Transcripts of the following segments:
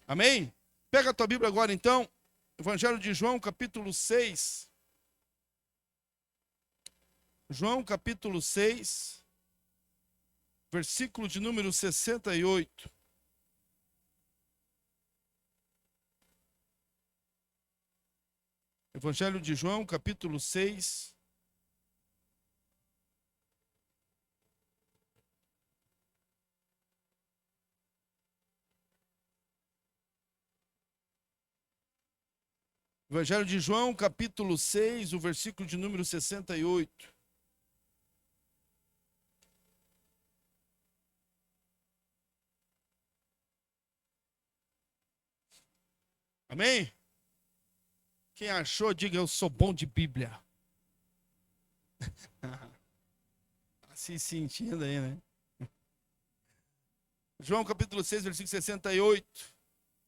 Amém? Pega a tua Bíblia agora então, Evangelho de João, capítulo 6. João, capítulo 6, versículo de número 68. Evangelho de João, capítulo 6. Evangelho de João, capítulo 6, o versículo de número 68. Amém? Quem achou, diga: eu sou bom de Bíblia. Se sentindo aí, né? João capítulo 6, versículo 68.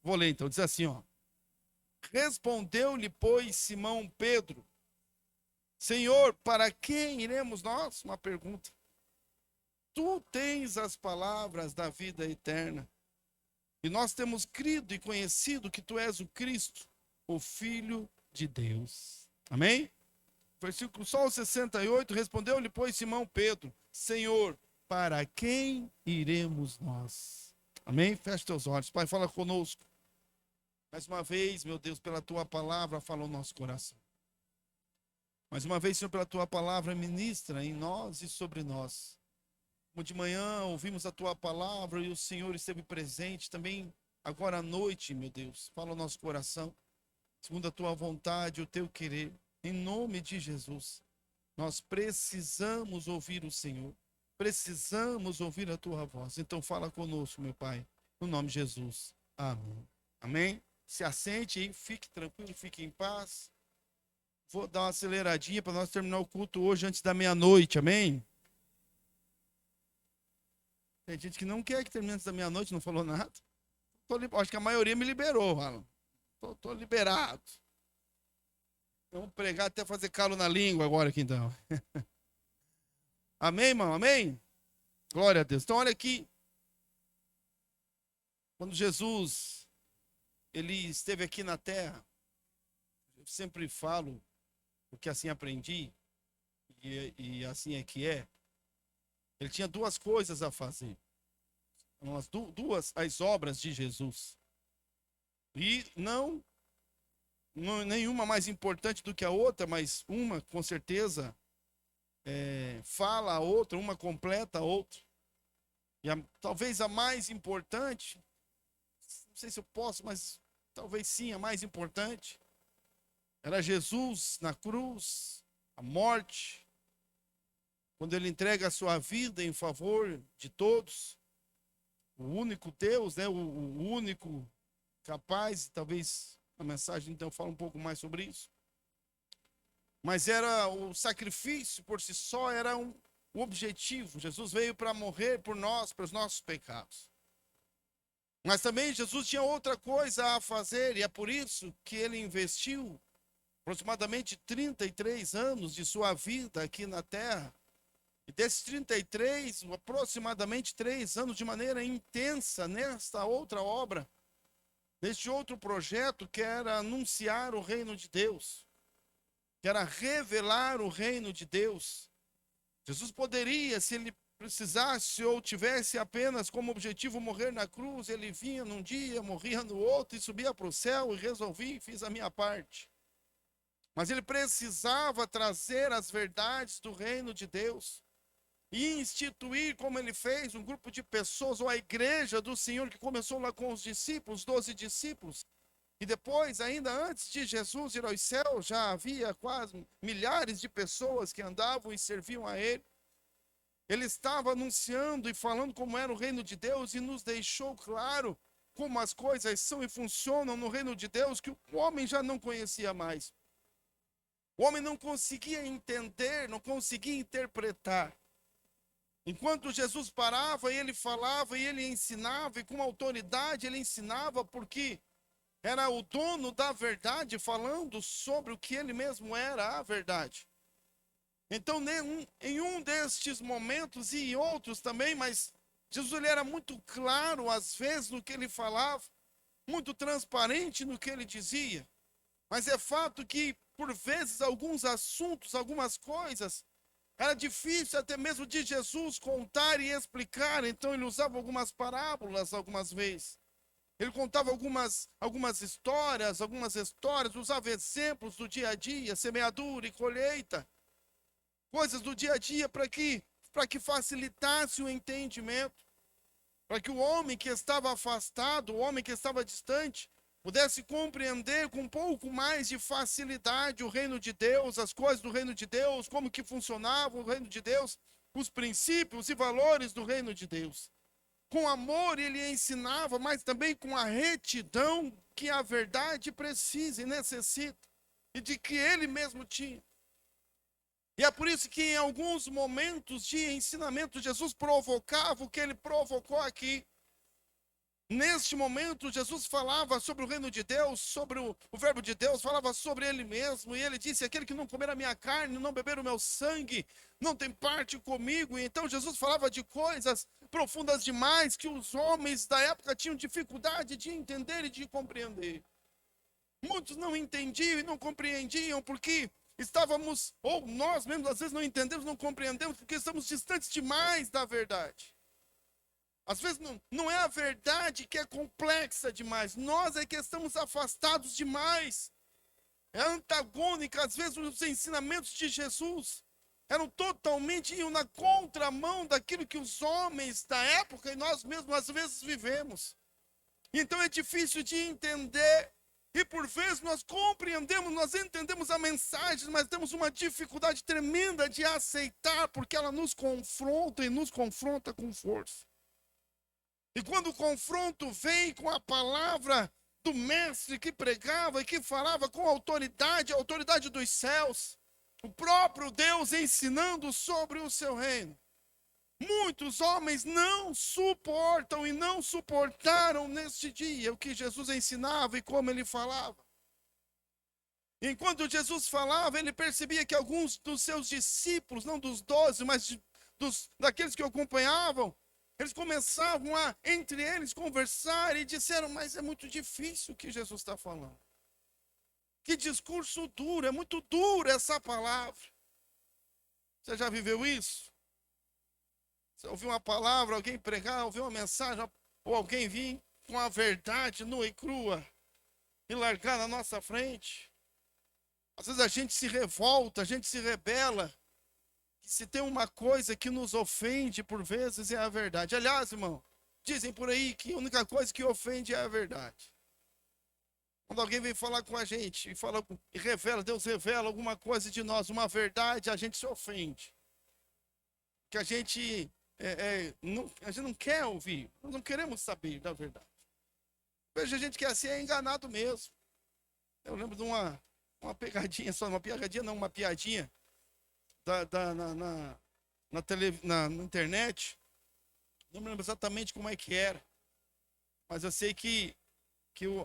Vou ler então, diz assim, ó. Respondeu-lhe, pois, Simão Pedro: Senhor, para quem iremos nós? Uma pergunta. Tu tens as palavras da vida eterna. E nós temos crido e conhecido que tu és o Cristo, o Filho de Deus. Amém? Versículo só o 68, respondeu-lhe, pois, Simão Pedro: Senhor, para quem iremos nós? Amém? Feche teus olhos. Pai, fala conosco. Mais uma vez, meu Deus, pela tua palavra, fala o nosso coração. Mais uma vez, Senhor, pela tua palavra, ministra em nós e sobre nós. Como de manhã ouvimos a tua palavra e o Senhor esteve presente também agora à noite, meu Deus. Fala o nosso coração, segundo a tua vontade, o teu querer. Em nome de Jesus, nós precisamos ouvir o Senhor. Precisamos ouvir a tua voz. Então fala conosco, meu Pai, no nome de Jesus. Amém. Amém? Se assente aí, fique tranquilo, fique em paz. Vou dar uma aceleradinha para nós terminar o culto hoje antes da meia-noite, amém? Tem gente que não quer que termine antes da meia-noite, não falou nada. Acho que a maioria me liberou, Alan. Estou liberado. Vamos pregar até fazer calo na língua agora aqui então. Amém, irmão? Amém? Glória a Deus. Então olha aqui. Quando Jesus, ele esteve aqui na terra, eu sempre falo, porque assim aprendi, e assim é que é. Ele tinha duas coisas a fazer. As obras de Jesus. E não nenhuma mais importante do que a outra, mas uma com certeza fala a outra, uma completa a outra. E talvez a mais importante, não sei se eu posso, mas talvez sim, a mais importante, era Jesus na cruz, a morte, quando ele entrega a sua vida em favor de todos, o único Deus, né, o único capaz, talvez a mensagem então fala um pouco mais sobre isso. Mas era o sacrifício por si só, era um objetivo. Jesus veio para morrer por nós, pelos nossos pecados. Mas também Jesus tinha outra coisa a fazer, e é por isso que ele investiu aproximadamente 33 anos de sua vida aqui na terra. E desses 33, aproximadamente 3 anos de maneira intensa nesta outra obra, neste outro projeto que era anunciar o reino de Deus, que era revelar o reino de Deus. Jesus poderia, se ele precisasse ou tivesse apenas como objetivo morrer na cruz, ele vinha num dia, morria no outro e subia para o céu e resolvi, fiz a minha parte. Mas ele precisava trazer as verdades do reino de Deus e instituir, como ele fez, um grupo de pessoas, ou a igreja do Senhor, que começou lá com os discípulos, 12 discípulos, e depois, ainda antes de Jesus ir aos céus, já havia quase milhares de pessoas que andavam e serviam a ele. Ele estava anunciando e falando como era o reino de Deus e nos deixou claro como as coisas são e funcionam no reino de Deus, que o homem já não conhecia mais. O homem não conseguia entender, não conseguia interpretar. Enquanto Jesus parava e ele falava e ele ensinava, e com autoridade ele ensinava, porque era o dono da verdade falando sobre o que ele mesmo era, a verdade. Então, em um destes momentos e em outros também, mas Jesus ele era muito claro às vezes no que ele falava, muito transparente no que ele dizia. Mas é fato que, por vezes, alguns assuntos, algumas coisas, era difícil até mesmo de Jesus contar e explicar. Então ele usava algumas parábolas algumas vezes. Ele contava algumas histórias, usava exemplos do dia a dia, semeadura e colheita. Coisas do dia a dia para que facilitasse o entendimento. Para que o homem que estava afastado, o homem que estava distante, pudesse compreender com um pouco mais de facilidade o reino de Deus, as coisas do reino de Deus, como que funcionava o reino de Deus, os princípios e valores do reino de Deus. Com amor ele ensinava, mas também com a retidão que a verdade precisa e necessita, e de que ele mesmo tinha. E é por isso que em alguns momentos de ensinamento, Jesus provocava o que ele provocou aqui. Neste momento, Jesus falava sobre o reino de Deus, sobre o verbo de Deus, falava sobre ele mesmo, e ele disse: aquele que não comer a minha carne, não beber o meu sangue, não tem parte comigo. E então Jesus falava de coisas profundas demais que os homens da época tinham dificuldade de entender e de compreender. Muitos não entendiam e não compreendiam porque estávamos, ou nós mesmos às vezes não entendemos, não compreendemos, porque estamos distantes demais da verdade. Às vezes não é a verdade que é complexa demais, nós é que estamos afastados demais. É antagônica, às vezes os ensinamentos de Jesus iam na contramão daquilo que os homens da época e nós mesmos às vezes vivemos. Então é difícil de entender, e por vezes nós compreendemos, nós entendemos a mensagem, mas temos uma dificuldade tremenda de aceitar, porque ela nos confronta e nos confronta com força. E quando o confronto vem com a palavra do mestre que pregava e que falava com autoridade, a autoridade dos céus, o próprio Deus ensinando sobre o seu reino, muitos homens não suportam e não suportaram neste dia o que Jesus ensinava e como ele falava. Enquanto Jesus falava, ele percebia que alguns dos seus discípulos, não dos 12, mas daqueles que o acompanhavam, eles começavam a, entre eles, conversar e disseram: mas é muito difícil o que Jesus está falando. Que discurso duro, é muito dura essa palavra. Você já viveu isso? Você ouviu uma palavra, alguém pregar, ouviu uma mensagem, ou alguém vir com a verdade nua e crua e largar na nossa frente? Às vezes a gente se revolta, a gente se rebela. Se tem uma coisa que nos ofende por vezes é a verdade. Aliás, irmão, dizem por aí que a única coisa que ofende é a verdade. Quando alguém vem falar com a gente e revela, Deus revela alguma coisa de nós, uma verdade, a gente se ofende. Que a gente não quer ouvir, nós não queremos saber da verdade. Veja, a gente que é assim é enganado mesmo. Eu lembro de uma pegadinha, uma piadinha na internet. Não me lembro exatamente como é que era, mas eu sei que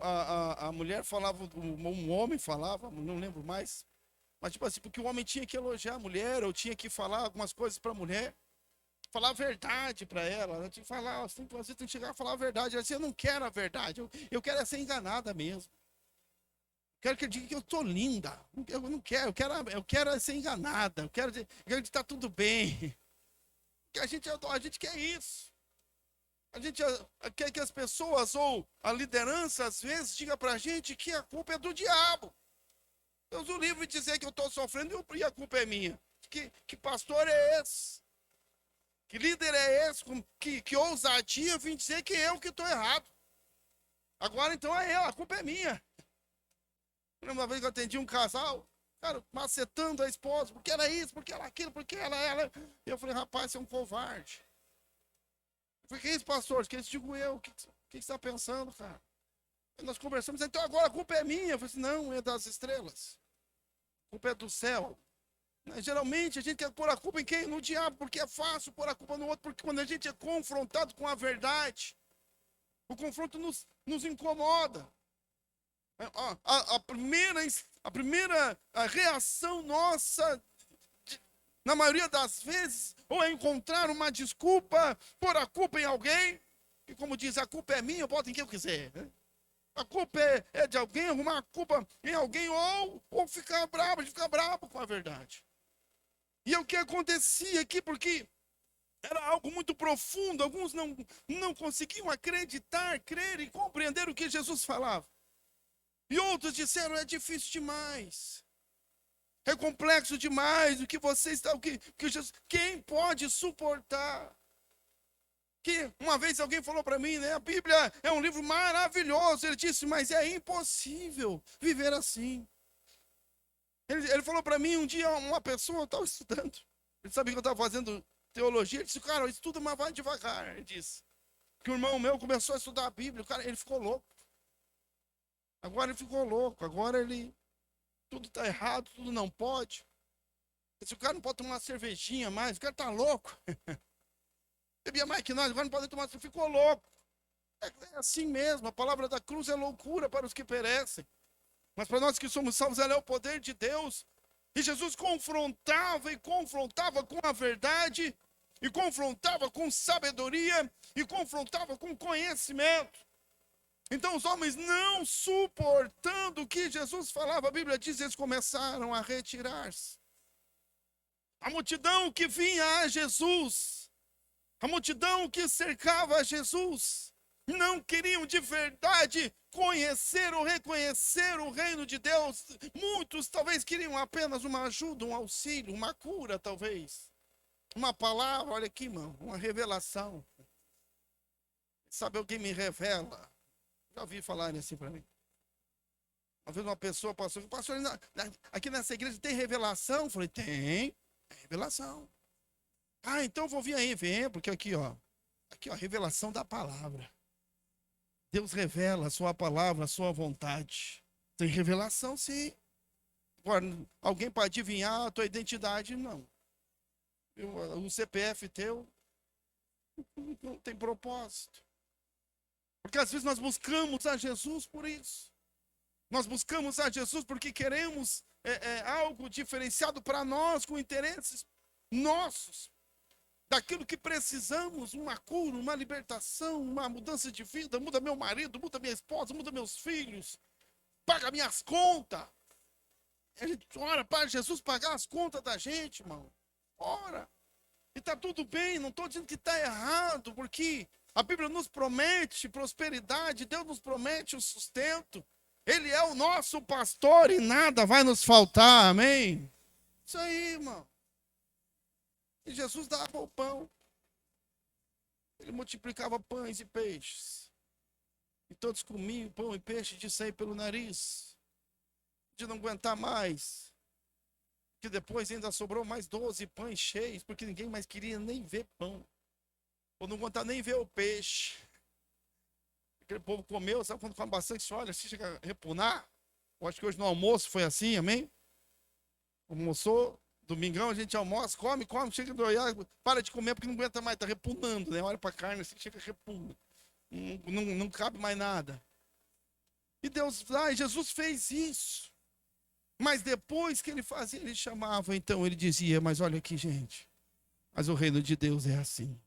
a mulher falava, um homem falava, não lembro mais, mas tipo assim, porque o homem tinha que elogiar a mulher, ou tinha que falar algumas coisas para a mulher, falar a verdade para ela, tinha que falar, você tem que chegar a falar a verdade. Ela disse: eu não quero a verdade, eu quero ser enganada mesmo. Quero que diga que eu estou linda. Eu não quero, eu quero ser enganada. Eu quero que está tudo bem. A gente quer isso. A gente quer que as pessoas ou a liderança às vezes diga para a gente que a culpa é do diabo. Deus o livre de dizer que eu estou sofrendo e a culpa é minha. Que pastor é esse? Que líder é esse? Que ousadia vim dizer que eu que estou errado. Agora então a culpa é minha. Uma vez que eu atendi um casal, cara, macetando a esposa, porque era isso, porque era aquilo, porque ela. Eu falei: rapaz, você é um covarde. Eu falei: que é isso, pastor? Que isso digo eu? O que você está pensando, cara? E nós conversamos, então agora a culpa é minha. Eu falei assim: não, é das estrelas. A culpa é do céu. Geralmente a gente quer pôr a culpa em quem? No diabo, porque é fácil pôr a culpa no outro, porque quando a gente é confrontado com a verdade, o confronto nos incomoda. A primeira reação nossa, na maioria das vezes, ou é encontrar uma desculpa, pôr a culpa em alguém, e como diz, a culpa é minha, eu boto em quem eu quiser. A culpa é de alguém, arrumar a culpa em alguém, ou ficar bravo, de ficar bravo com a verdade. E é o que acontecia aqui, porque era algo muito profundo. Alguns não conseguiam acreditar, crer e compreender o que Jesus falava. E outros disseram, é difícil demais. É complexo demais o que você está, que Jesus, quem pode suportar? Que uma vez alguém falou para mim, né? A Bíblia é um livro maravilhoso. Ele disse, mas é impossível viver assim. Ele falou para mim um dia, uma pessoa, eu estava estudando. Ele sabia que eu estava fazendo teologia. Ele disse, cara, estuda, mas vai devagar. Ele disse que o irmão meu começou a estudar a Bíblia. O cara, ele ficou louco. Agora ele ficou louco. Agora tudo está errado, tudo não pode. Esse cara não pode tomar uma cervejinha mais. O cara está louco. Bebia mais que nós, agora não pode tomar, você ficou louco. É assim mesmo, a palavra da cruz é loucura para os que perecem. Mas para nós que somos salvos, ela é o poder de Deus. E Jesus confrontava e confrontava com a verdade, e confrontava com sabedoria, e confrontava com conhecimento. Então os homens, não suportando o que Jesus falava, a Bíblia diz, eles começaram a retirar-se. A multidão que vinha a Jesus, a multidão que cercava Jesus, não queriam de verdade conhecer ou reconhecer o reino de Deus. Muitos talvez queriam apenas uma ajuda, um auxílio, uma cura talvez. Uma palavra, olha aqui, irmão, uma revelação. Sabe, alguém me revela. Já ouvi falarem assim para mim. Uma vez uma pessoa passou, pastor, aqui nessa igreja tem revelação? Eu falei, tem revelação. Ah, então vou vir aí, vem, porque aqui, ó, revelação da palavra. Deus revela a sua palavra, a sua vontade. Tem revelação, sim. Agora, alguém para adivinhar a tua identidade, não. O CPF teu não tem propósito. Porque às vezes nós buscamos a Jesus por isso. Nós buscamos a Jesus porque queremos algo diferenciado para nós, com interesses nossos. Daquilo que precisamos, uma cura, uma libertação, uma mudança de vida, muda meu marido, muda minha esposa, muda meus filhos, paga minhas contas. A gente ora para Jesus pagar as contas da gente, irmão. Ora. E está tudo bem, não estou dizendo que está errado, porque a Bíblia nos promete prosperidade, Deus nos promete o sustento. Ele é o nosso pastor e nada vai nos faltar, amém? Isso aí, irmão. E Jesus dava o pão. Ele multiplicava pães e peixes. E todos comiam pão e peixe de sair pelo nariz. De não aguentar mais. Que depois ainda sobrou mais 12 pães cheios, porque ninguém mais queria nem ver pão. Ou não aguentava nem ver o peixe. Aquele povo comeu, sabe quando come bastante, olha, assim chega a repunar. Eu acho que hoje no almoço foi assim, amém? Almoçou. Domingão a gente almoça, come, chega do olhar, para de comer porque não aguenta mais, tá repunando, né? Olha para a carne assim, chega repuna. Não cabe mais nada. E Deus, Jesus fez isso. Mas depois que ele fazia, ele chamava, então ele dizia, mas olha aqui, gente, mas o reino de Deus é assim.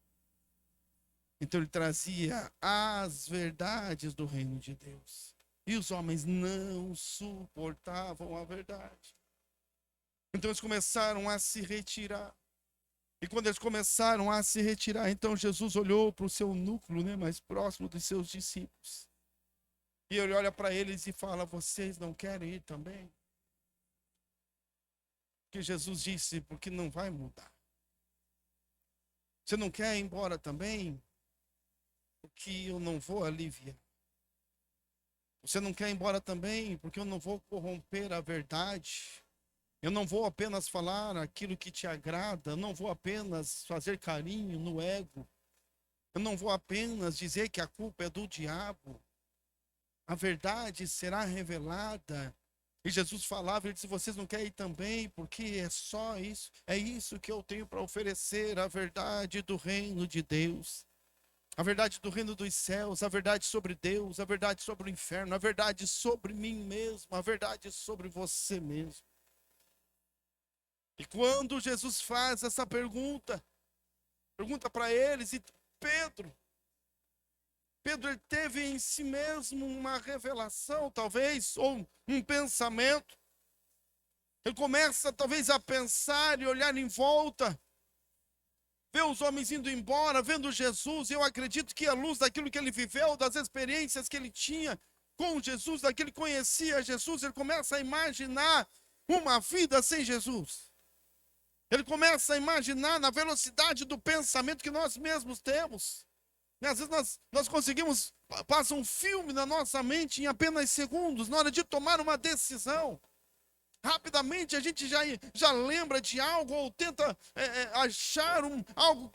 Então ele trazia as verdades do reino de Deus. E os homens não suportavam a verdade. Então eles começaram a se retirar. E quando eles começaram a se retirar, então Jesus olhou para o seu núcleo, né, mais próximo dos seus discípulos. E ele olha para eles e fala, vocês não querem ir também? Porque Jesus disse, porque não vai mudar. Você não quer ir embora também? Porque eu não vou aliviar. Você não quer ir embora também? Porque eu não vou corromper a verdade. Eu não vou apenas falar aquilo que te agrada, eu não vou apenas fazer carinho no ego, eu não vou apenas dizer que a culpa é do diabo. A verdade será revelada. E Jesus falava, ele disse, vocês não querem ir também, porque é só isso, é isso que eu tenho para oferecer, a verdade do reino de Deus. A verdade do reino dos céus, a verdade sobre Deus, a verdade sobre o inferno, a verdade sobre mim mesmo, a verdade sobre você mesmo. E quando Jesus faz essa pergunta para eles, e Pedro, Pedro ele teve em si mesmo uma revelação, talvez, ou um pensamento. Ele começa, talvez, a pensar e olhar em volta, ver os homens indo embora, vendo Jesus. Eu acredito que à luz daquilo que ele viveu, das experiências que ele tinha com Jesus, daquilo que conhecia Jesus, ele começa a imaginar uma vida sem Jesus. Ele começa a imaginar na velocidade do pensamento que nós mesmos temos. E às vezes nós conseguimos, passa um filme na nossa mente em apenas segundos, na hora de tomar uma decisão. Rapidamente a gente já lembra de algo ou tenta achar algo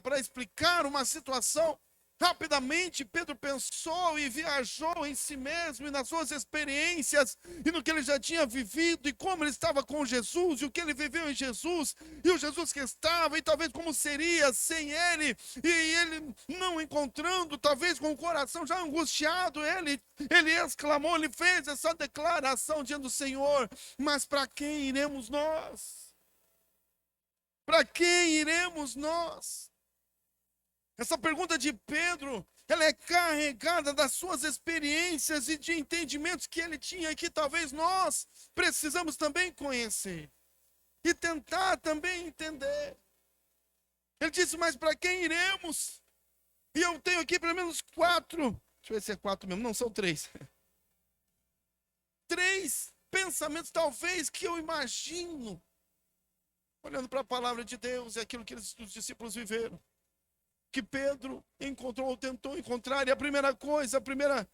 para explicar uma situação. Rapidamente Pedro pensou e viajou em si mesmo e nas suas experiências e no que ele já tinha vivido e como ele estava com Jesus e o que ele viveu em Jesus e o Jesus que estava e talvez como seria sem ele, e ele não encontrando, talvez com o coração já angustiado, ele exclamou, ele fez essa declaração dizendo: Senhor, mas para quem iremos nós? Para quem iremos nós? Essa pergunta de Pedro, ela é carregada das suas experiências e de entendimentos que ele tinha e que talvez nós precisamos também conhecer e tentar também entender. Ele disse: mas para quem iremos? E eu tenho aqui pelo menos 4, deixa eu ver se é 4 mesmo, não, são 3. 3 pensamentos talvez que eu imagino, olhando para a palavra de Deus e aquilo que os discípulos viveram, que Pedro encontrou ou tentou encontrar. E a primeira coisa, a primeira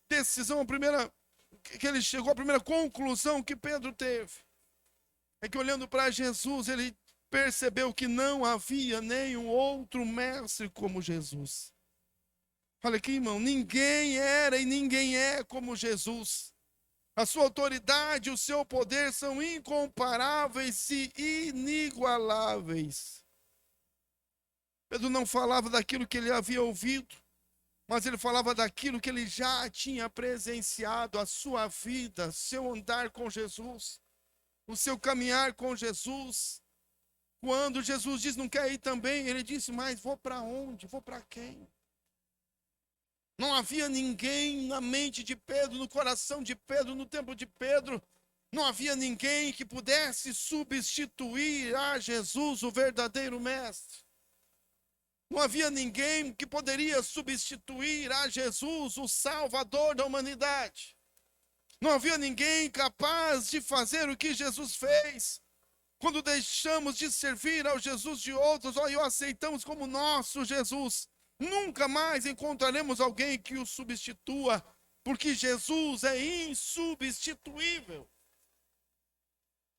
decisão, que ele chegou, a primeira conclusão que Pedro teve, é que olhando para Jesus, ele percebeu que não havia nenhum outro mestre como Jesus. Olha aqui, irmão, ninguém era e ninguém é como Jesus. A sua autoridade, o seu poder são incomparáveis e inigualáveis. Pedro não falava daquilo que ele havia ouvido, mas ele falava daquilo que ele já tinha presenciado, a sua vida, seu andar com Jesus, o seu caminhar com Jesus. Quando Jesus diz: não quer ir também, ele disse: mas vou para onde? Vou para quem? Não havia ninguém na mente de Pedro, no coração de Pedro, no tempo de Pedro. Não havia ninguém que pudesse substituir a Jesus, o verdadeiro mestre. Não havia ninguém que poderia substituir a Jesus, o Salvador da humanidade. Não havia ninguém capaz de fazer o que Jesus fez. Quando deixamos de servir ao Jesus de outros, e o aceitamos como nosso Jesus, nunca mais encontraremos alguém que o substitua, porque Jesus é insubstituível.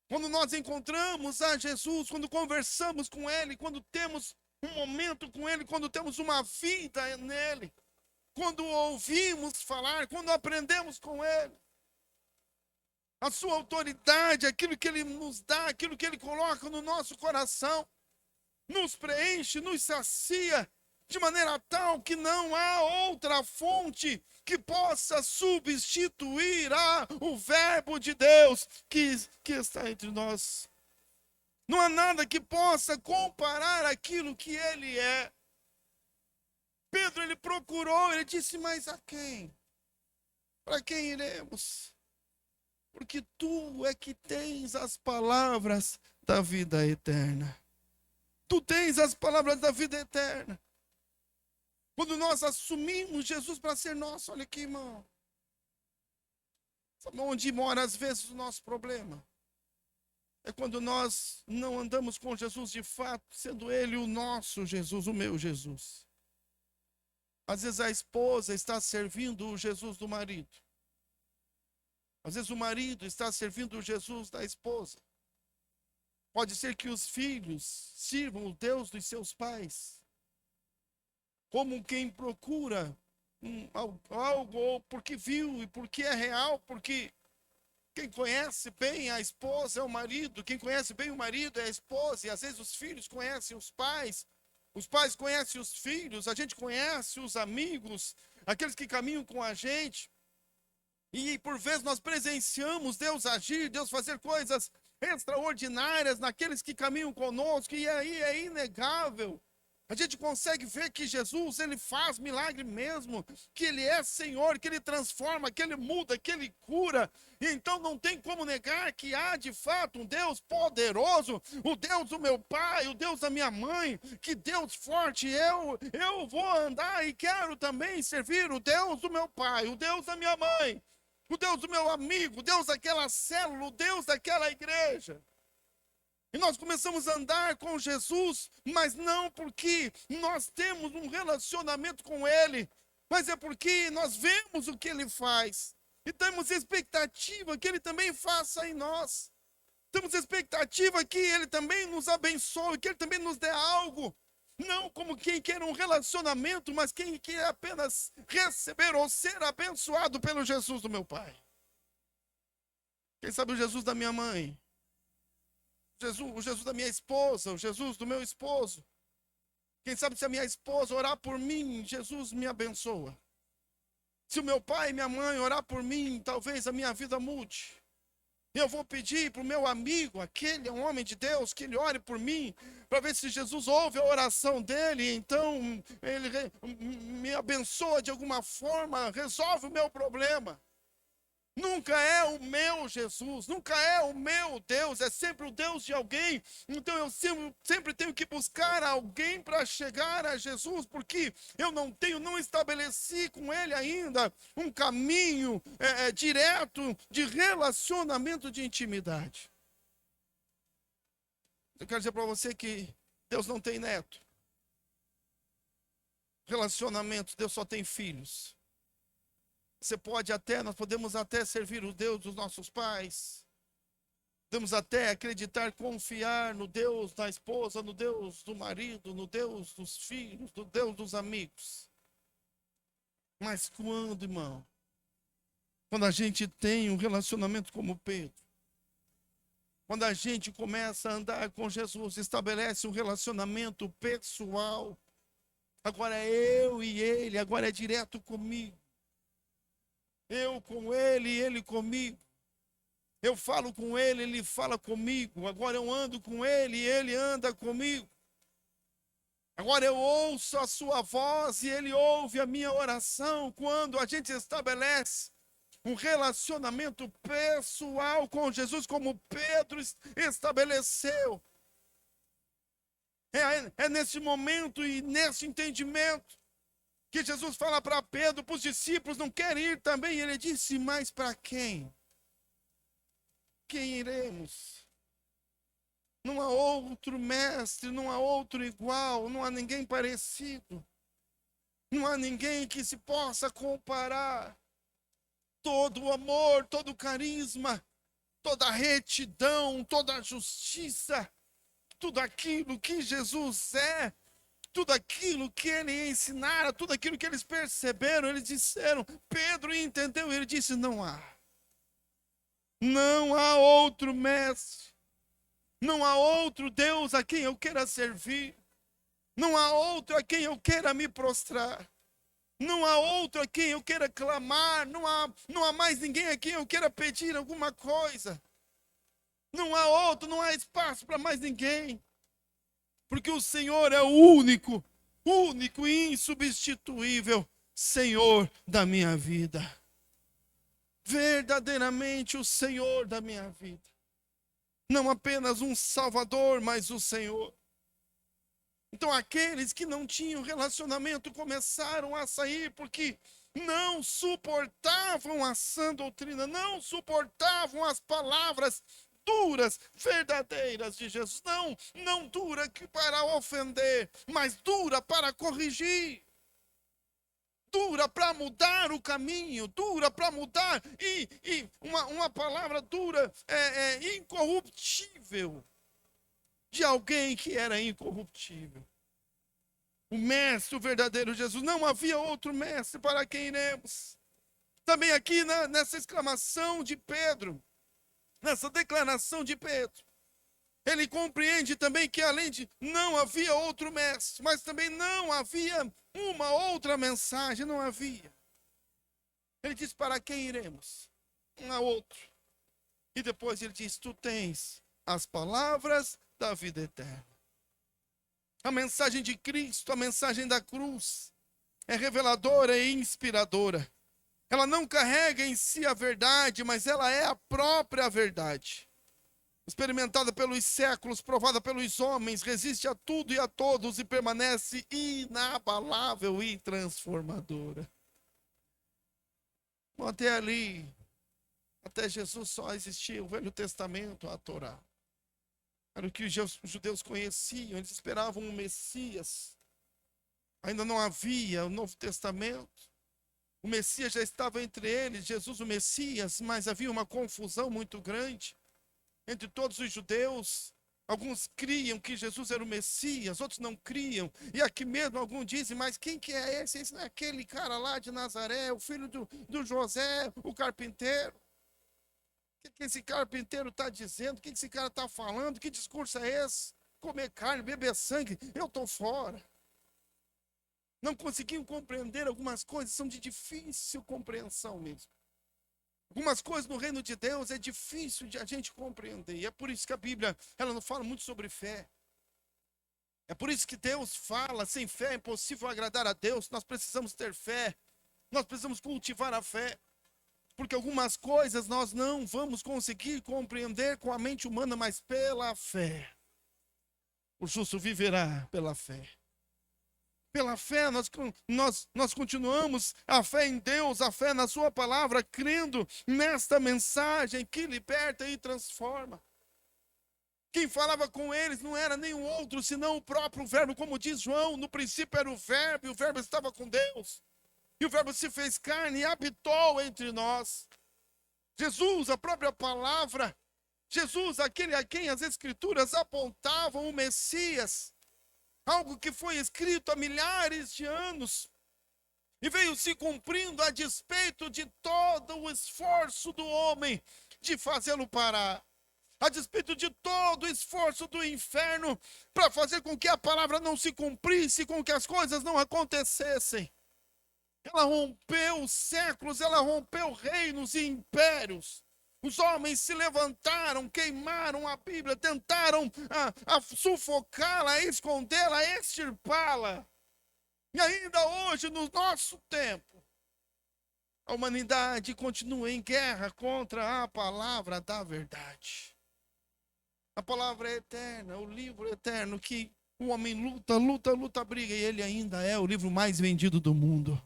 Quando nós encontramos a Jesus, quando conversamos com Ele, quando temos um momento com Ele, quando temos uma vida nele, quando ouvimos falar, quando aprendemos com Ele, a sua autoridade, aquilo que Ele nos dá, aquilo que Ele coloca no nosso coração, nos preenche, nos sacia, de maneira tal que não há outra fonte que possa substituir o verbo de Deus que está entre nós. Não há nada que possa comparar aquilo que ele é. Pedro, ele procurou, ele disse: mas a quem? Para quem iremos? Porque tu é que tens as palavras da vida eterna. Tu tens as palavras da vida eterna. Quando nós assumimos Jesus para ser nosso, olha aqui, irmão. Sabe onde mora às vezes o nosso problema? É quando nós não andamos com Jesus de fato, sendo Ele o nosso Jesus, o meu Jesus. Às vezes a esposa está servindo o Jesus do marido. Às vezes o marido está servindo o Jesus da esposa. Pode ser que os filhos sirvam o Deus dos seus pais, como quem procura algo, ou porque viu e porque é real, porque quem conhece bem a esposa é o marido, quem conhece bem o marido é a esposa, e às vezes os filhos conhecem os pais conhecem os filhos, a gente conhece os amigos, aqueles que caminham com a gente, e por vezes nós presenciamos Deus agir, Deus fazer coisas extraordinárias naqueles que caminham conosco, e aí é inegável A gente consegue ver que Jesus, ele faz milagre mesmo, que ele é Senhor, que ele transforma, que ele muda, que ele cura. E então não tem como negar que há de fato um Deus poderoso, o Deus do meu pai, o Deus da minha mãe, que Deus forte. Eu vou andar e quero também servir o Deus do meu pai, o Deus da minha mãe, o Deus do meu amigo, o Deus daquela célula, o Deus daquela igreja. E nós começamos a andar com Jesus, mas não porque nós temos um relacionamento com Ele, mas é porque nós vemos o que Ele faz. E temos expectativa que Ele também faça em nós. Temos expectativa que Ele também nos abençoe, que Ele também nos dê algo. Não como quem quer um relacionamento, mas quem quer apenas receber ou ser abençoado pelo Jesus do meu Pai. Quem sabe o Jesus da minha mãe? O Jesus da minha esposa, o Jesus do meu esposo. Quem sabe se a minha esposa orar por mim, Jesus me abençoa. Se o meu pai e minha mãe orar por mim, talvez a minha vida mude. Eu vou pedir para o meu amigo, aquele é um homem de Deus, que ele ore por mim, para ver se Jesus ouve a oração dele, então ele me abençoa de alguma forma, resolve o meu problema. Nunca é o meu Jesus, nunca é o meu Deus, é sempre o Deus de alguém. Então eu sempre tenho que buscar alguém para chegar a Jesus, porque eu não estabeleci com Ele ainda um caminho direto de relacionamento de intimidade. Eu quero dizer para você que Deus não tem neto. Relacionamento, Deus só tem filhos. Nós podemos até servir o Deus dos nossos pais. Podemos até acreditar, confiar no Deus da esposa, no Deus do marido, no Deus dos filhos, no Deus dos amigos. Mas quando, irmão? Quando a gente tem um relacionamento como Pedro, quando a gente começa a andar com Jesus, estabelece um relacionamento pessoal, agora é eu e ele, agora é direto comigo. Eu com ele e ele comigo. Eu falo com ele, ele fala comigo. Agora eu ando com ele e ele anda comigo. Agora eu ouço a sua voz e ele ouve a minha oração. Quando a gente estabelece um relacionamento pessoal com Jesus, como Pedro estabeleceu. É nesse momento e nesse entendimento que Jesus fala para Pedro, para os discípulos, não querem ir também. E ele disse, mas para quem? Quem iremos? Não há outro mestre, não há outro igual, não há ninguém parecido. Não há ninguém que se possa comparar. Todo o amor, todo o carisma, toda a retidão, toda a justiça, tudo aquilo que Jesus é, tudo aquilo que ele ensinara, tudo aquilo que eles perceberam, eles disseram, Pedro entendeu, ele disse, não há outro mestre, não há outro Deus a quem eu queira servir, não há outro a quem eu queira me prostrar, não há outro a quem eu queira clamar, não há mais ninguém a quem eu queira pedir alguma coisa, não há outro, não há espaço para mais ninguém. Porque o Senhor é o único e insubstituível Senhor da minha vida. Verdadeiramente o Senhor da minha vida. Não apenas um Salvador, mas o Senhor. Então aqueles que não tinham relacionamento começaram a sair porque não suportavam a sã doutrina, não suportavam as palavras duras, verdadeiras de Jesus. Não dura para ofender, mas dura para corrigir. Dura para mudar o caminho, dura para mudar. E uma palavra dura é incorruptível. De alguém que era incorruptível. O mestre, o verdadeiro Jesus. Não havia outro mestre para quem iremos. Também aqui nessa exclamação de Pedro, nessa declaração de Pedro, ele compreende também que além de não havia outro mestre, mas também não havia uma outra mensagem, não havia. Ele diz, para quem iremos? Não há outro. E depois ele diz, tu tens as palavras da vida eterna. A mensagem de Cristo, a mensagem da cruz, é reveladora e inspiradora. Ela não carrega em si a verdade, mas ela é a própria verdade. Experimentada pelos séculos, provada pelos homens, resiste a tudo e a todos e permanece inabalável e transformadora. Bom, até ali, até Jesus só existia o Velho Testamento, a Torá. Era o que os judeus conheciam, eles esperavam um Messias. Ainda não havia o Novo Testamento. O Messias já estava entre eles, Jesus o Messias, mas havia uma confusão muito grande entre todos os judeus. Alguns criam que Jesus era o Messias, outros não criam. E aqui mesmo alguns dizem, mas quem que é esse? Esse não é aquele cara lá de Nazaré, o filho do José, o carpinteiro. O que esse carpinteiro está dizendo? O que esse cara está falando? Que discurso é esse? Comer carne, beber sangue, eu estou fora. Não conseguiam compreender algumas coisas, são de difícil compreensão mesmo. Algumas coisas no reino de Deus é difícil de a gente compreender. E é por isso que a Bíblia, ela não fala muito sobre fé. É por isso que Deus fala, sem fé é impossível agradar a Deus. Nós precisamos ter fé. Nós precisamos cultivar a fé. Porque algumas coisas nós não vamos conseguir compreender com a mente humana, mas pela fé. O justo viverá pela fé. Pela fé, nós continuamos a fé em Deus, a fé na sua palavra, crendo nesta mensagem que liberta e transforma. Quem falava com eles não era nenhum outro, senão o próprio Verbo, como diz João, no princípio era o Verbo, e o Verbo estava com Deus. E o Verbo se fez carne e habitou entre nós. Jesus, a própria palavra, Jesus, aquele a quem as Escrituras apontavam o Messias, algo que foi escrito há milhares de anos e veio se cumprindo a despeito de todo o esforço do homem de fazê-lo parar, a despeito de todo o esforço do inferno para fazer com que a palavra não se cumprisse, com que as coisas não acontecessem. Ela rompeu séculos, ela rompeu reinos e impérios. Os homens se levantaram, queimaram a Bíblia, tentaram a sufocá-la, a escondê-la, a extirpá-la. E ainda hoje, no nosso tempo, a humanidade continua em guerra contra a palavra da verdade. A palavra é eterna, o livro é eterno, que o homem luta, briga, e ele ainda é o livro mais vendido do mundo.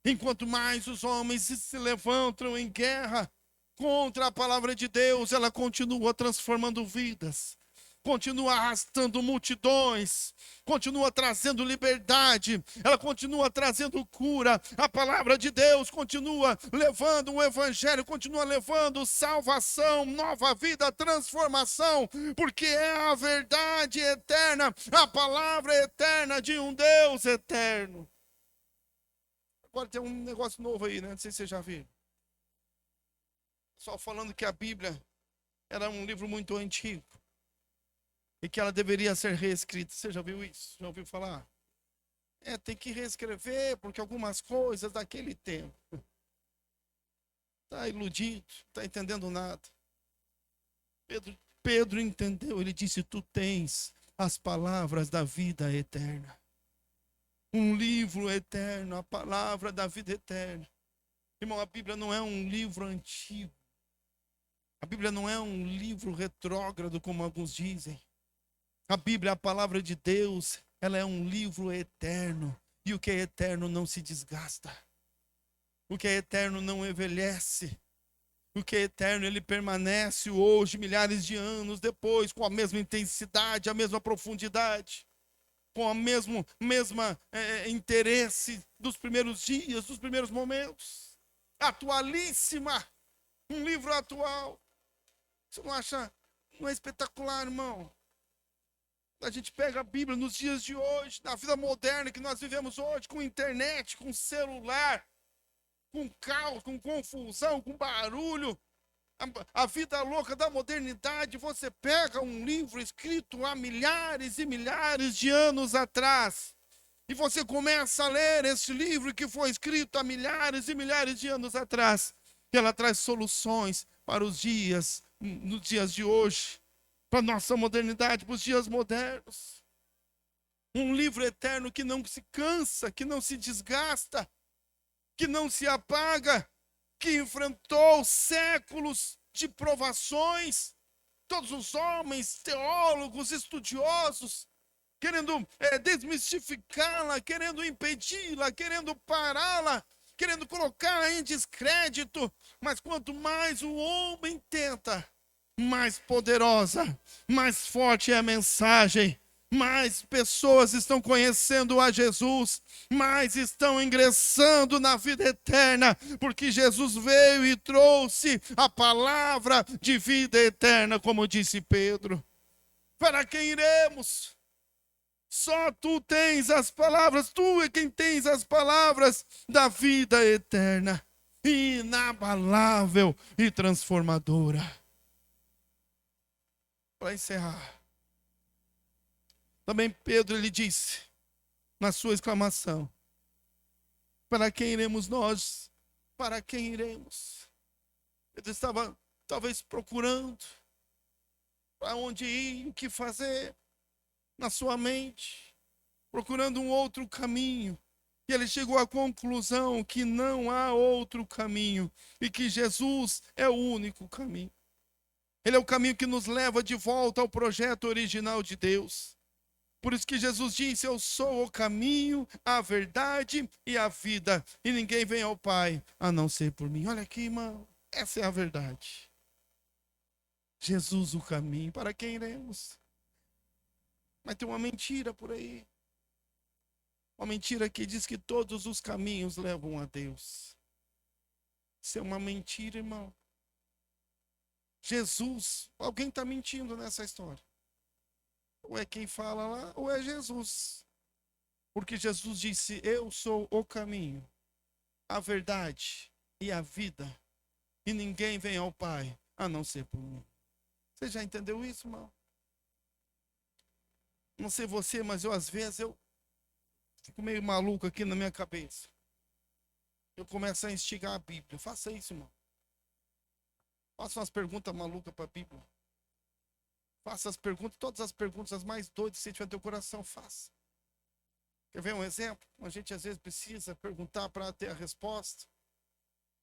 Enquanto mais os homens se levantam em guerra contra a palavra de Deus, ela continua transformando vidas, continua arrastando multidões, continua trazendo liberdade, ela continua trazendo cura. A palavra de Deus continua levando o evangelho, continua levando salvação, nova vida, transformação, porque é a verdade eterna, a palavra eterna de um Deus eterno. Agora tem um negócio novo aí, né? Não sei se você já viu. Só falando que a Bíblia era um livro muito antigo e que ela deveria ser reescrita. Você já viu isso? Já ouviu falar? Tem que reescrever porque algumas coisas daquele tempo. Está iludido, está entendendo nada. Pedro entendeu, ele disse: tu tens as palavras da vida eterna. Um livro eterno, a palavra da vida eterna. Irmão, a Bíblia não é um livro antigo. A Bíblia não é um livro retrógrado, como alguns dizem. A Bíblia, a palavra de Deus, ela é um livro eterno. E o que é eterno não se desgasta. O que é eterno não envelhece. O que é eterno, ele permanece hoje, milhares de anos depois, com a mesma intensidade, a mesma profundidade, com o mesmo interesse dos primeiros dias, dos primeiros momentos. Atualíssima. Um livro atual. Você não acha, não é espetacular, irmão? A gente pega a Bíblia nos dias de hoje, na vida moderna que nós vivemos hoje, com internet, com celular, com caos, com confusão, com barulho, a vida louca da modernidade. Você pega um livro escrito há milhares e milhares de anos atrás, e você começa a ler esse livro que foi escrito há milhares e milhares de anos atrás, e ela traz soluções para os dias, nos dias de hoje, para a nossa modernidade, para os dias modernos. Um livro eterno que não se cansa, que não se desgasta, que não se apaga, que enfrentou séculos de provações. Todos os homens, teólogos, estudiosos, querendo desmistificá-la, querendo impedi-la, querendo pará-la, querendo colocá-la em descrédito. Mas quanto mais o homem tenta, mais poderosa, mais forte é a mensagem. Mais pessoas estão conhecendo a Jesus, mais estão ingressando na vida eterna, porque Jesus veio e trouxe a palavra de vida eterna, como disse Pedro. Para quem iremos? Só tu tens as palavras, tu é quem tens as palavras da vida eterna, inabalável e transformadora. Para encerrar, também Pedro ele disse, na sua exclamação: para quem iremos nós? Para quem iremos? Pedro estava talvez procurando para onde ir, o que fazer na sua mente, procurando um outro caminho. E ele chegou à conclusão que não há outro caminho e que Jesus é o único caminho. Ele é o caminho que nos leva de volta ao projeto original de Deus. Por isso que Jesus disse: eu sou o caminho, a verdade e a vida. E ninguém vem ao Pai a não ser por mim. Olha aqui, irmão. Essa é a verdade. Jesus o caminho. Para quem iremos? Mas tem uma mentira por aí. Uma mentira que diz que todos os caminhos levam a Deus. Isso é uma mentira, irmão. Jesus, alguém está mentindo nessa história. Ou é quem fala lá, ou é Jesus. Porque Jesus disse: eu sou o caminho, a verdade e a vida. E ninguém vem ao Pai a não ser por mim. Você já entendeu isso, irmão? Não sei você, mas às vezes eu fico meio maluco aqui na minha cabeça. Eu começo a instigar a Bíblia. Faça isso, irmão. Faça umas perguntas malucas para a Bíblia. Faça as perguntas, todas as perguntas, as mais doidas, se tiver no teu coração, faça. Quer ver um exemplo? A gente às vezes precisa perguntar para ter a resposta.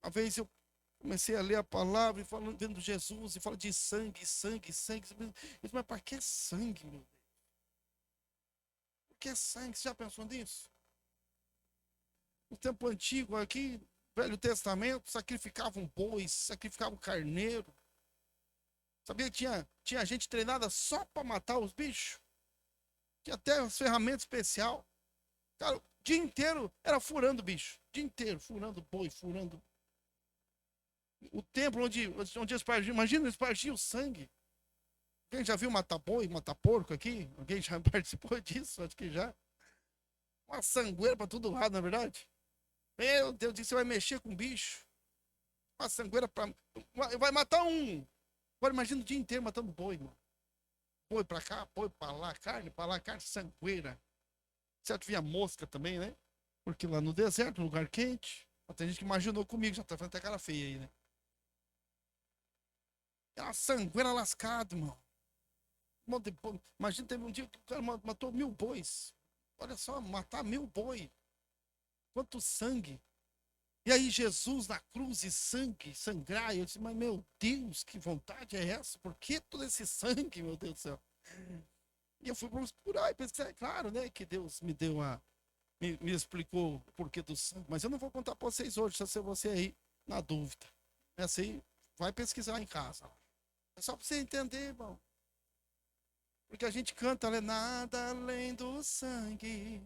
Uma vez eu comecei a ler a palavra e falando, vendo Jesus, e fala de sangue, sangue, sangue. Eu disse, mas para que sangue, meu Deus? Por que sangue? Você já pensou nisso? No tempo antigo aqui, Velho Testamento, sacrificavam bois, sacrificavam carneiro. Sabia que tinha gente treinada só para matar os bichos? Tinha até as ferramentas especiais. Cara, o dia inteiro era furando bicho. O dia inteiro, furando boi, furando. O templo onde espargiam, imagina, espargia o sangue. Alguém já viu matar boi, matar porco aqui? Alguém já participou disso? Acho que já. Uma sangueira para todo lado, na verdade. Meu Deus, você vai mexer com bicho. Uma sangueira para. Vai matar um. Agora imagina o dia inteiro matando boi, mano. Boi pra cá, boi pra lá, carne, sangueira. Certo, via mosca também, né? Porque lá no deserto, lugar quente. Tem gente que imaginou comigo, já tá fazendo até cara feia aí, né? É uma sangueira lascada, mano. Imagina, teve um dia que o cara matou 1000 bois. Olha só, matar 1000 boi. Quanto sangue. E aí Jesus na cruz e sangue, sangrar. E eu disse, mas meu Deus, que vontade é essa? Por que todo esse sangue, meu Deus do céu? E eu fui procurar e pensei, é claro, né, que Deus me deu me explicou o porquê do sangue. Mas eu não vou contar para vocês hoje, se você aí na dúvida. Essa aí, vai pesquisar em casa. É só para você entender, irmão. Porque a gente canta, né, nada além do sangue,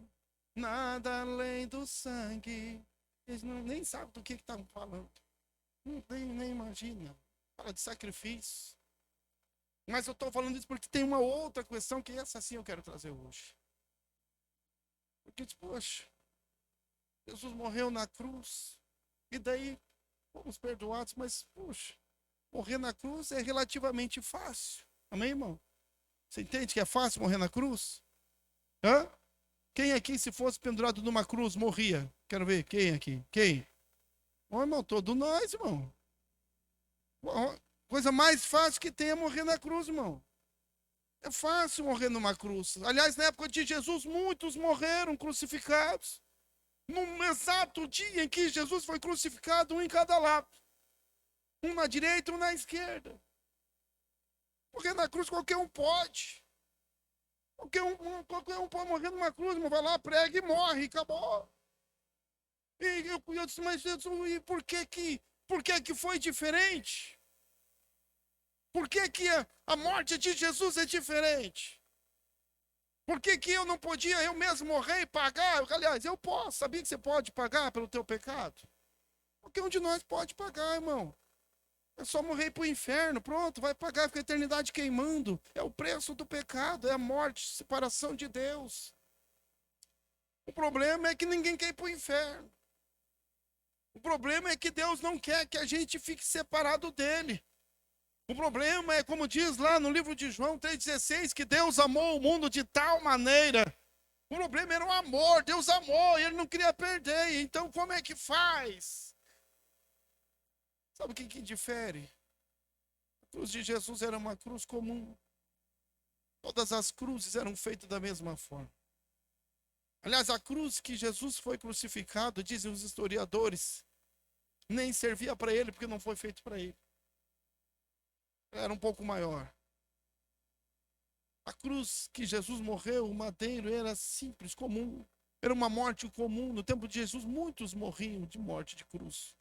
nada além do sangue. Eles nem sabem do que estavam falando. Nem imagina. Fala de sacrifício. Mas eu estou falando isso porque tem uma outra questão que essa sim eu quero trazer hoje. Porque, poxa, Jesus morreu na cruz. E daí fomos perdoados. Mas, poxa, morrer na cruz é relativamente fácil. Amém, irmão? Você entende que é fácil morrer na cruz? Hã? Quem aqui, se fosse pendurado numa cruz, morria? Quero ver, quem aqui? Quem? Ô, irmão, todos nós, irmão. Coisa mais fácil que tem é morrer na cruz, irmão. É fácil morrer numa cruz. Aliás, na época de Jesus, muitos morreram crucificados. No exato dia em que Jesus foi crucificado, um em cada lado. Um na direita, um na esquerda. Porque na cruz qualquer um pode. Qualquer um pode morrer numa cruz, vai lá, prega e morre, e acabou. E eu disse, mas Jesus, e por que que foi diferente? Por que que a morte de Jesus é diferente? Por que que eu não podia eu mesmo morrer e pagar? Aliás, eu posso. Sabia que você pode pagar pelo teu pecado? Qualquer um de nós pode pagar, irmão. É só morrer para o inferno, pronto, vai pagar, fica a eternidade queimando. É o preço do pecado, é a morte, separação de Deus. O problema é que ninguém quer ir para o inferno. O problema é que Deus não quer que a gente fique separado dele. O problema é, como diz lá no livro de João 3,16, que Deus amou o mundo de tal maneira. O problema era o amor, Deus amou, e ele não queria perder. Então como é que faz? Sabe o que difere? A cruz de Jesus era uma cruz comum. Todas as cruzes eram feitas da mesma forma. Aliás, a cruz que Jesus foi crucificado, dizem os historiadores, nem servia para ele, porque não foi feito para ele. Era um pouco maior. A cruz que Jesus morreu, o madeiro, era simples, comum. Era uma morte comum. No tempo de Jesus, muitos morriam de morte de cruz.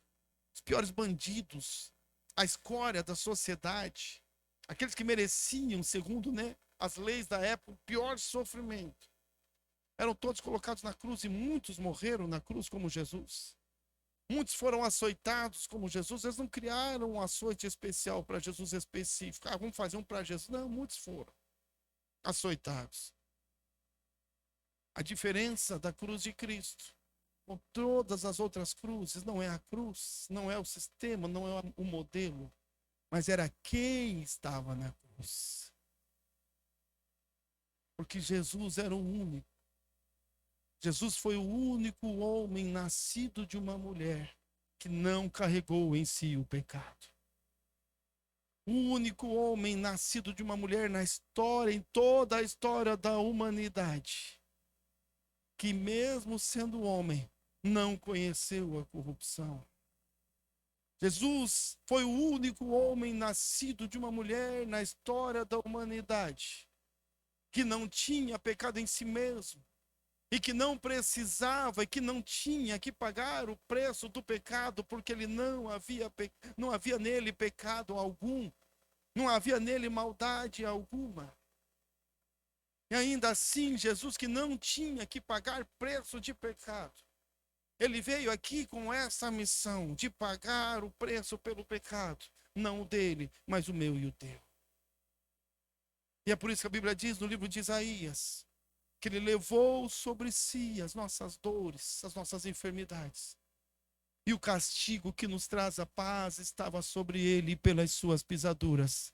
Os piores bandidos, a escória da sociedade, aqueles que mereciam, segundo as leis da época, o pior sofrimento. Eram todos colocados na cruz e muitos morreram na cruz como Jesus. Muitos foram açoitados como Jesus. Eles não criaram um açoite especial para Jesus específico. Vamos fazer um para Jesus. Não, muitos foram açoitados. A diferença da cruz de Cristo com todas as outras cruzes não é a cruz, não é o sistema, não é o modelo, mas era quem estava na cruz. Porque Jesus era o único. Jesus foi o único homem nascido de uma mulher que não carregou em si o pecado. O único homem nascido de uma mulher na história, em toda a história da humanidade, que mesmo sendo homem, não conheceu a corrupção. Jesus foi o único homem nascido de uma mulher na história da humanidade, que não tinha pecado em si mesmo, e que não precisava, e que não tinha que pagar o preço do pecado, porque ele não havia nele pecado algum, não havia nele maldade alguma. E ainda assim, Jesus, que não tinha que pagar preço de pecado, ele veio aqui com essa missão de pagar o preço pelo pecado, não o dele, mas o meu e o teu. E é por isso que a Bíblia diz no livro de Isaías, que ele levou sobre si as nossas dores, as nossas enfermidades. E o castigo que nos traz a paz estava sobre ele, e pelas suas pisaduras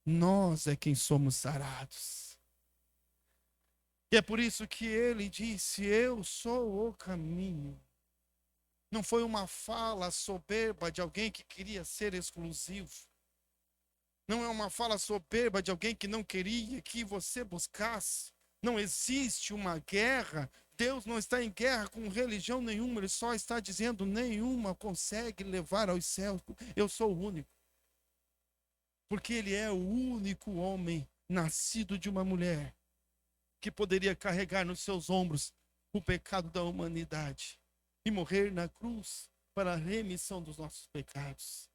nós é quem somos sarados. E é por isso que ele disse: eu sou o caminho. Não foi uma fala soberba de alguém que queria ser exclusivo. Não é uma fala soberba de alguém que não queria que você buscasse. Não existe uma guerra. Deus não está em guerra com religião nenhuma. Ele só está dizendo: nenhuma consegue levar aos céus. Eu sou o único. Porque ele é o único homem nascido de uma mulher que poderia carregar nos seus ombros o pecado da humanidade e morrer na cruz para a remissão dos nossos pecados.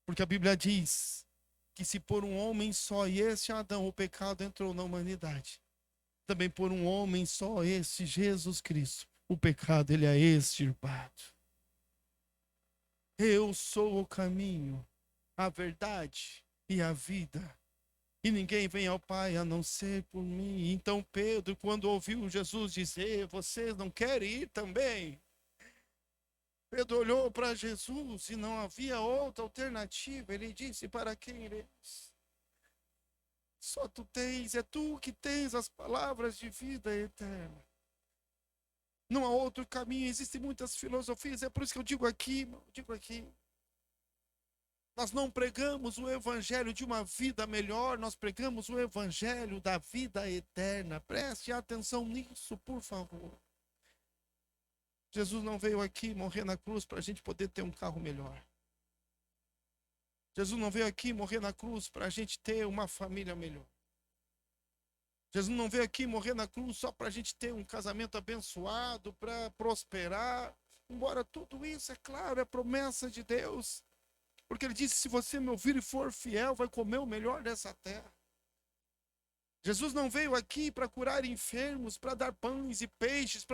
Porque a Bíblia diz que se por um homem só, e esse Adão, o pecado entrou na humanidade, também por um homem só, esse Jesus Cristo, o pecado ele é extirpado. Eu sou o caminho, a verdade e a vida. E ninguém vem ao Pai a não ser por mim. Então Pedro, quando ouviu Jesus dizer: vocês não querem ir também? Pedro olhou para Jesus e não havia outra alternativa. Ele disse: para quem iremos? Só tu tens, é tu que tens as palavras de vida eterna. Não há outro caminho, existem muitas filosofias, é por isso que eu digo aqui, Nós não pregamos o evangelho de uma vida melhor, nós pregamos o evangelho da vida eterna. Preste atenção nisso, por favor. Jesus não veio aqui morrer na cruz para a gente poder ter um carro melhor. Jesus não veio aqui morrer na cruz para a gente ter uma família melhor. Jesus não veio aqui morrer na cruz só para a gente ter um casamento abençoado, para prosperar. Embora tudo isso, é claro, é promessa de Deus. Porque ele disse, se você me ouvir e for fiel, vai comer o melhor dessa terra. Jesus não veio aqui para curar enfermos, para dar pães e peixes.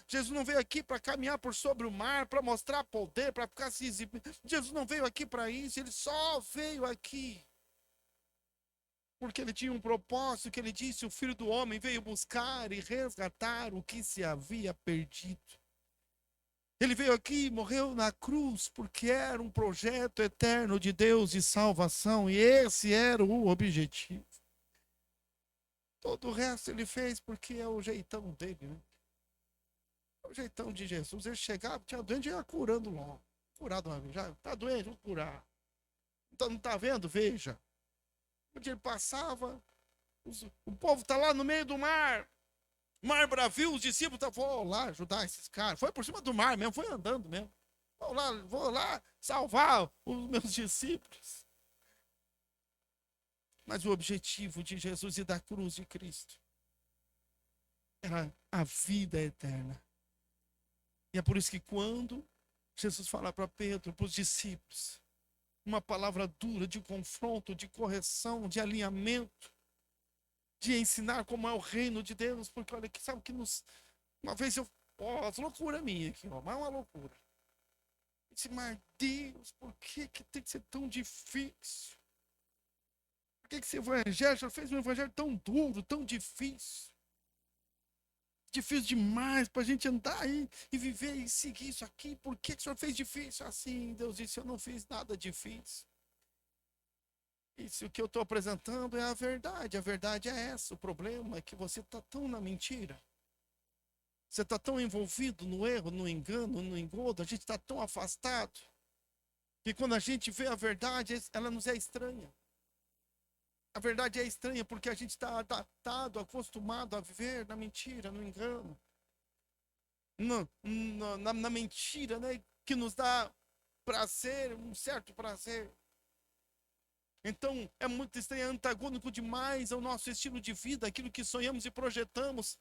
Jesus não veio aqui para caminhar por sobre o mar, para mostrar poder, para ficar se exibindo. Jesus não veio aqui para isso, ele só veio aqui porque ele tinha um propósito, que ele disse, o Filho do Homem veio buscar e resgatar o que se havia perdido. Ele veio aqui e morreu na cruz porque era um projeto eterno de Deus de salvação, e esse era o objetivo. Todo o resto ele fez porque é o jeitão dele, né? É o jeitão de Jesus. Ele chegava, tinha doente, ia curando logo. Curado uma vez, já tá doente, vou curar. Então não tá vendo? Veja. Onde ele passava, o povo está lá no meio do mar bravio, os discípulos vou lá ajudar esses caras. Foi por cima do mar mesmo, foi andando mesmo. Vou lá salvar os meus discípulos. Mas o objetivo de Jesus e da cruz de Cristo era a vida eterna. E é por isso que quando Jesus fala para Pedro, para os discípulos, uma palavra dura de confronto, de correção, de alinhamento, de ensinar como é o reino de Deus, porque olha, sabe que uma vez as loucuras minhas aqui, mas é uma loucura. Eu disse, mas Deus, por que tem que ser tão difícil? Por que esse evangelho, o senhor fez um evangelho tão duro, tão difícil? Difícil demais para a gente andar aí e viver e seguir isso aqui. Por que o senhor fez difícil assim? Deus disse, eu não fiz nada difícil. Isso que eu estou apresentando é a verdade é essa. O problema é que você está tão na mentira. Você está tão envolvido no erro, no engano, no engodo, a gente está tão afastado, que quando a gente vê a verdade, ela nos é estranha. A verdade é estranha porque a gente está adaptado, acostumado a viver na mentira, no engano. Na mentira, né? Que nos dá prazer, um certo prazer. Então, é muito estranho, é antagônico demais ao nosso estilo de vida, aquilo que sonhamos e projetamos.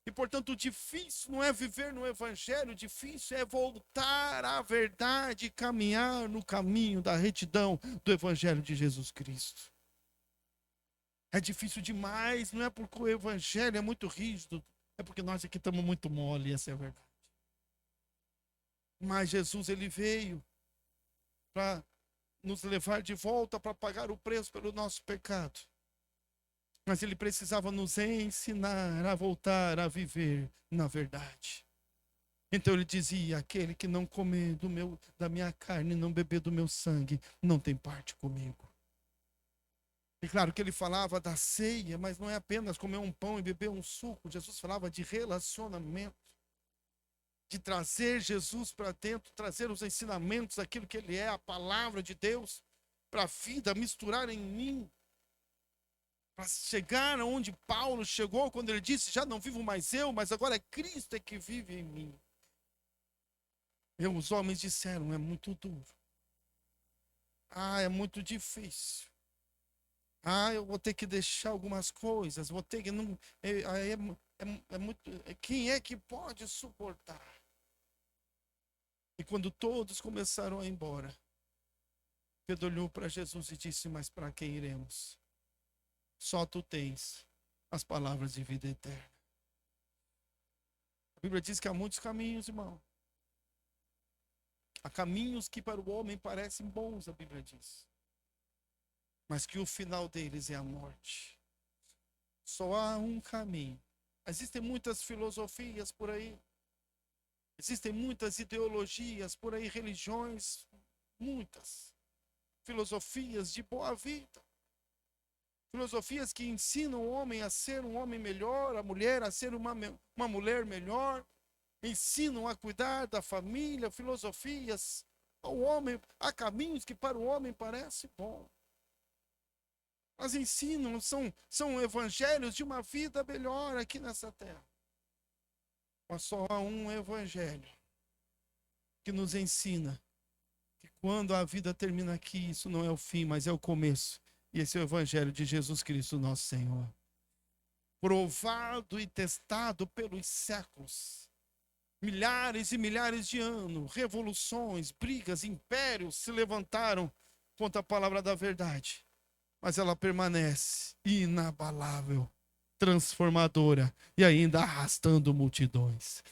E, portanto, o difícil não é viver no evangelho, o difícil é voltar à verdade e caminhar no caminho da retidão do evangelho de Jesus Cristo. É difícil demais, não é porque o evangelho é muito rígido, é porque nós aqui estamos muito mole, essa é a verdade. Mas Jesus, ele veio para nos levar de volta, para pagar o preço pelo nosso pecado. Mas ele precisava nos ensinar a voltar a viver na verdade. Então ele dizia, aquele que não comer da minha carne, não beber do meu sangue, não tem parte comigo. E claro que ele falava da ceia, mas não é apenas comer um pão e beber um suco. Jesus falava de relacionamento, de trazer Jesus para dentro, trazer os ensinamentos, aquilo que ele é, a palavra de Deus, para a vida, misturar em mim, para chegar aonde Paulo chegou, quando ele disse, já não vivo mais eu, mas agora é Cristo que vive em mim. E os homens disseram, é muito duro. É muito difícil. Eu vou ter que deixar algumas coisas, vou ter que não. Quem é que pode suportar? E quando todos começaram a ir embora, Pedro olhou para Jesus e disse, mas para quem iremos? Só tu tens as palavras de vida eterna. A Bíblia diz que há muitos caminhos, irmão. Há caminhos que para o homem parecem bons, a Bíblia diz, mas que o final deles é a morte. Só há um caminho. Existem muitas filosofias por aí. Existem muitas ideologias por aí, religiões, muitas. Filosofias de boa vida. Filosofias que ensinam o homem a ser um homem melhor, a mulher a ser uma mulher melhor. Ensinam a cuidar da família, filosofias O homem, há caminhos que para o homem parece bom. Mas ensinam, são evangelhos de uma vida melhor aqui nessa terra. Mas só há um evangelho que nos ensina que quando a vida termina aqui, isso não é o fim, mas é o começo. E esse é o evangelho de Jesus Cristo, nosso Senhor. Provado e testado pelos séculos. Milhares e milhares de anos, revoluções, brigas, impérios se levantaram contra a palavra da verdade. Mas ela permanece inabalável, transformadora e ainda arrastando multidões.